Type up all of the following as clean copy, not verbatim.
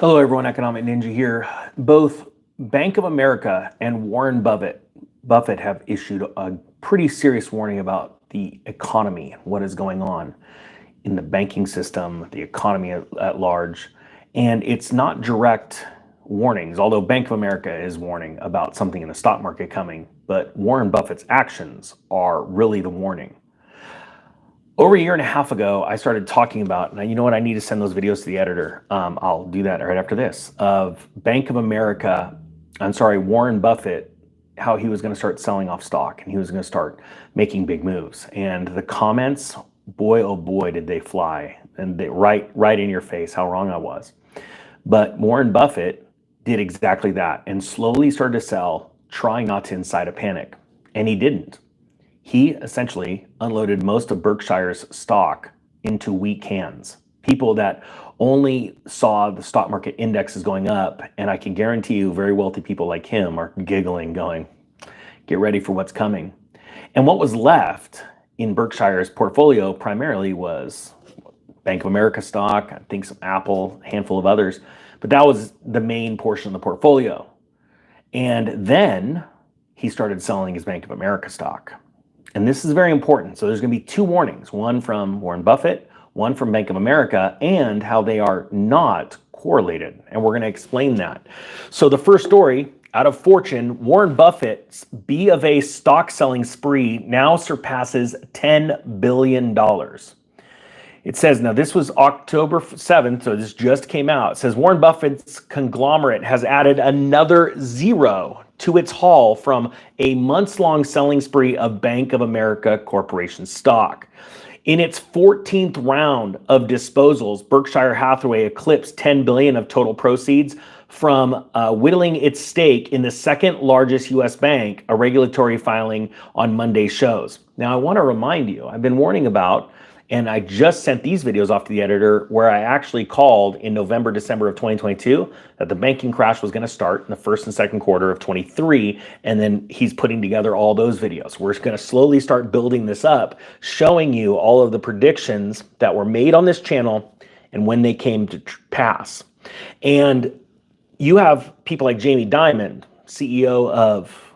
Hello everyone, Economic Ninja here. Both Bank of America and Warren Buffett have issued a pretty serious warning about the economy, what is going on in the banking system, the economy at large. And it's not direct warnings, although Bank of America is warning about something in the stock market coming, but Warren Buffett's actions are really the warning. Over a year and a half ago, I started talking about, and you know what, I need to send those videos to the editor. I'll do that right after this, of Warren Buffett, how he was going to start selling off stock and he was going to start making big moves. And the comments, boy, oh boy, did they fly. And they right in your face how wrong I was. But Warren Buffett did exactly that and slowly started to sell, trying not to incite a panic. And he didn't. He essentially unloaded most of Berkshire's stock into weak hands. People that only saw the stock market indexes going up, and I can guarantee you very wealthy people like him are giggling, going, get ready for what's coming. And what was left in Berkshire's portfolio primarily was Bank of America stock, I think some Apple, a handful of others, but that was the main portion of the portfolio. And then he started selling his Bank of America stock. And this is very important. So there's going to be two warnings, one from Warren Buffett, one from Bank of America, and how they are not correlated. And we're going to explain that. So the first story out of Fortune, Warren Buffett's BofA stock selling spree now surpasses $10 billion. It says, now this was October 7th, so this just came out. It says Warren Buffett's conglomerate has added another zero to its haul from a months-long selling spree of Bank of America Corporation stock. In its 14th round of disposals, Berkshire Hathaway eclipsed $10 billion of total proceeds from whittling its stake in the second largest U.S. bank, a regulatory filing on Monday shows. Now, I want to remind you, I've been warning about, and I just sent these videos off to the editor where I actually called in November, December of 2022 that the banking crash was going to start in the first and second quarter of 23. And then he's putting together all those videos. We're going to slowly start building this up, showing you all of the predictions that were made on this channel and when they came to pass. And you have people like Jamie Dimon, CEO of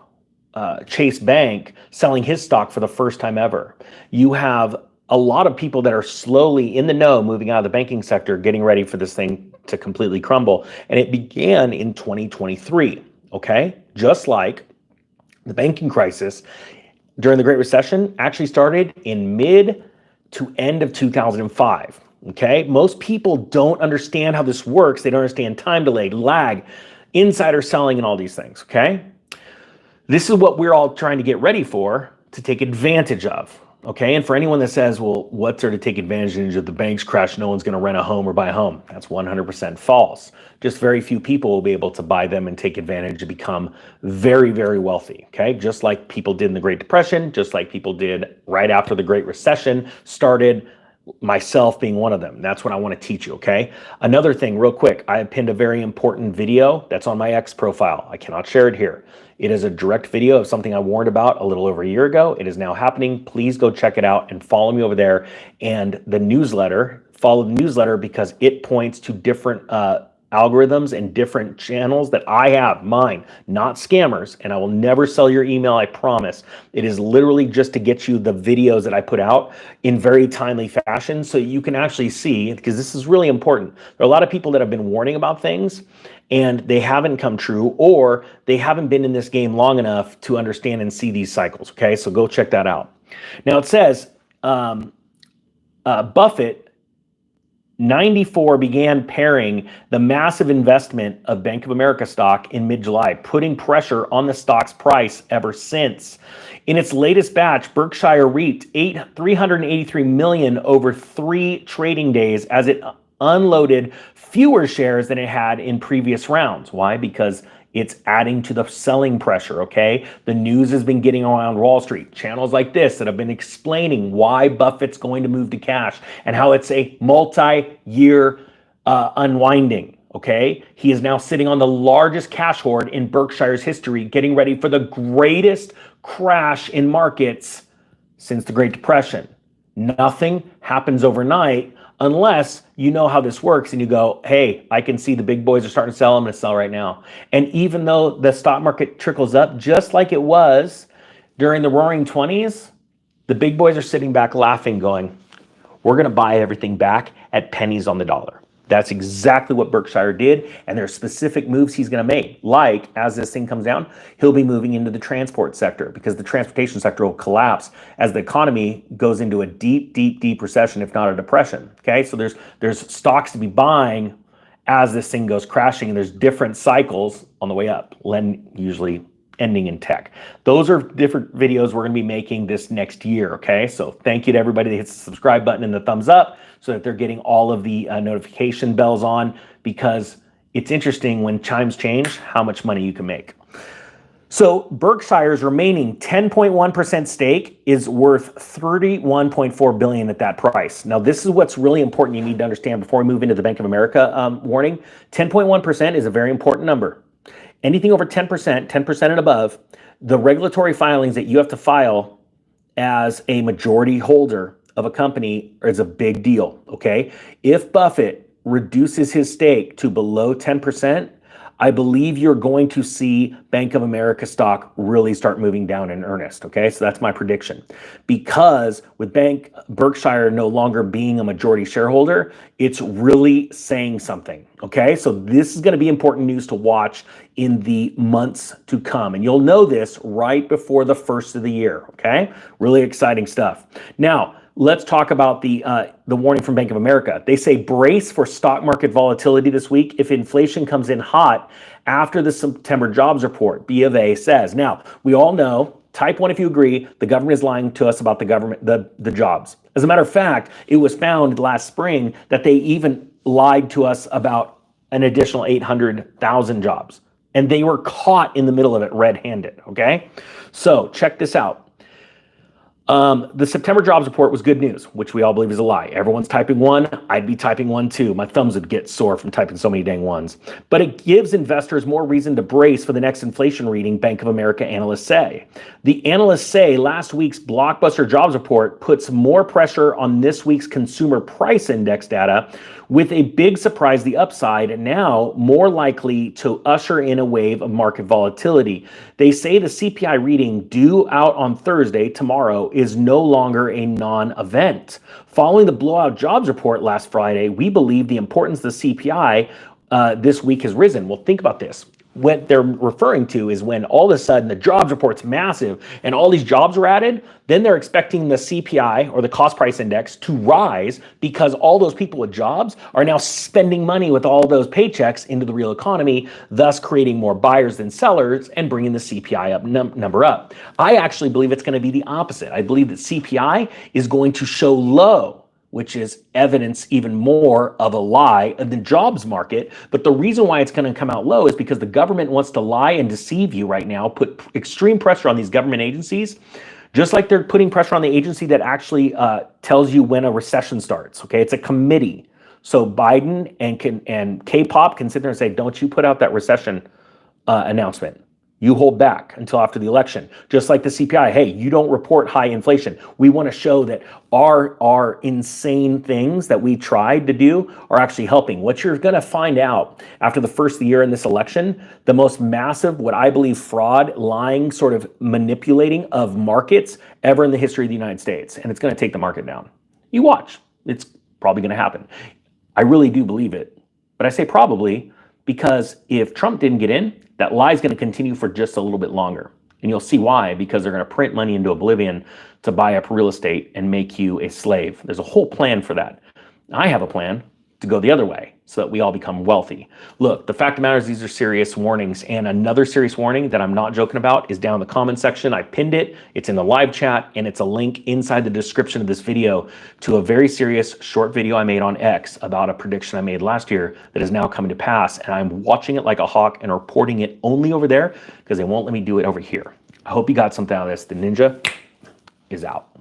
Chase Bank, selling his stock for the first time ever. You have a lot of people that are slowly in the know, moving out of the banking sector, getting ready for this thing to completely crumble. And it began in 2023, okay? Just like the banking crisis during the Great Recession actually started in mid to end of 2005, okay? Most people don't understand how this works. They don't understand time delay, lag, insider selling, and all these things, okay? This is what we're all trying to get ready for, to take advantage of. Okay, and for anyone that says, well, what's there to take advantage of the banks crash? No one's going to rent a home or buy a home. That's 100% false. Just very few people will be able to buy them and take advantage and become very, very wealthy. Okay, just like people did in the Great Depression, just like people did right after the Great Recession started, myself being one of them. That's what I want to teach you, okay? Another thing, real quick, I have pinned a very important video that's on my X profile. I cannot share it here. It is a direct video of something I warned about a little over a year ago. It is now happening. Please go check it out and follow me over there. And the newsletter, follow the newsletter because it points to different algorithms and different channels that I have, mine, not scammers, and I will never sell your email, I promise. It is literally just to get you the videos that I put out in very timely fashion so you can actually see, because this is really important. There are a lot of people that have been warning about things and they haven't come true, or they haven't been in this game long enough to understand and see these cycles, okay? So go check that out. Now it says, Buffett, 94, began pairing the massive investment of Bank of America stock in mid-July, putting pressure on the stock's price ever since. In its latest batch, Berkshire reaped $383 million over 3 trading days as it unloaded fewer shares than it had in previous rounds. Why? Because it's adding to the selling pressure, okay? The news has been getting around Wall Street. Channels like this that have been explaining why Buffett's going to move to cash and how it's a multi-year unwinding, okay? He is now sitting on the largest cash hoard in Berkshire's history, getting ready for the greatest crash in markets since the Great Depression. Nothing happens overnight. unless you know how this works and you go, hey, I can see the big boys are starting to sell, I'm going to sell right now. And even though the stock market trickles up just like it was during the roaring 20s, the big boys are sitting back laughing, going, we're going to buy everything back at pennies on the dollar. That's exactly what Berkshire did, and there are specific moves he's going to make. Like, as this thing comes down, he'll be moving into the transport sector because the transportation sector will collapse as the economy goes into a deep, deep, deep recession, if not a depression. Okay, so there's stocks to be buying as this thing goes crashing, and there's different cycles on the way up, usually ending in tech. Those are different videos we're going to be making this next year, okay? So thank you to everybody that hits the subscribe button and the thumbs up so that they're getting all of the notification bells on, because it's interesting when chimes change how much money you can make. So Berkshire's remaining 10.1% stake is worth $31.4 billion at that price. Now, this is what's really important you need to understand before we move into the Bank of America warning. 10.1% is a very important number. Anything over 10%, 10% and above, the regulatory filings that you have to file as a majority holder of a company is a big deal, okay? If Buffett reduces his stake to below 10%, I believe you're going to see Bank of America stock really start moving down in earnest, okay? So that's my prediction. Because with Berkshire no longer being a majority shareholder, it's really saying something, okay? So this is gonna be important news to watch in the months to come. And you'll know this right before the first of the year, okay? Really exciting stuff. Now, let's talk about the warning from Bank of America. They say brace for stock market volatility this week if inflation comes in hot after the September jobs report, BofA says. Now, we all know, type 1 if you agree, the government is lying to us about the jobs. As a matter of fact, it was found last spring that they even lied to us about an additional 800,000 jobs. And they were caught in the middle of it red-handed, okay? So check this out. The September jobs report was good news, which we all believe is a lie. Everyone's typing 1. I'd be typing 1 too. My thumbs would get sore from typing so many dang 1s. But it gives investors more reason to brace for the next inflation reading, Bank of America analysts say. The analysts say last week's blockbuster jobs report puts more pressure on this week's consumer price index data, with a big surprise the upside, and now more likely to usher in a wave of market volatility. They say the CPI reading due out on Thursday, tomorrow, is no longer a non-event. Following the blowout jobs report last Friday, we believe the importance of the CPI this week has risen. Well, think about this. What they're referring to is when all of a sudden the jobs report's massive and all these jobs are added, then they're expecting the CPI, or the cost price index, to rise because all those people with jobs are now spending money with all those paychecks into the real economy, thus creating more buyers than sellers and bringing the CPI up number up. I actually believe it's going to be the opposite. I believe that CPI is going to show low, which is evidence even more of a lie in the jobs market. But the reason why it's going to come out low is because the government wants to lie and deceive you right now, put extreme pressure on these government agencies, just like they're putting pressure on the agency that actually tells you when a recession starts, okay? It's a committee. So Biden and K-pop can sit there and say, don't you put out that recession announcement. You hold back until after the election. Just like the CPI, hey, you don't report high inflation. We want to show that our insane things that we tried to do are actually helping. What you're going to find out after the first of the year in this election, the most massive, what I believe, fraud, lying, sort of manipulating of markets ever in the history of the United States. And it's going to take the market down. You watch. It's probably going to happen. I really do believe it. But I say probably because if Trump didn't get in, that lie is going to continue for just a little bit longer. And you'll see why, because they're going to print money into oblivion to buy up real estate and make you a slave. There's a whole plan for that. I have a plan to go the other way so that we all become wealthy. Look, the fact of the matter is these are serious warnings, and another serious warning that I'm not joking about is down in the comment section. I pinned it, it's in the live chat, and it's a link inside the description of this video to a very serious short video I made on X about a prediction I made last year that is now coming to pass, and I'm watching it like a hawk and reporting it only over there because they won't let me do it over here. I hope you got something out of this. The ninja is out.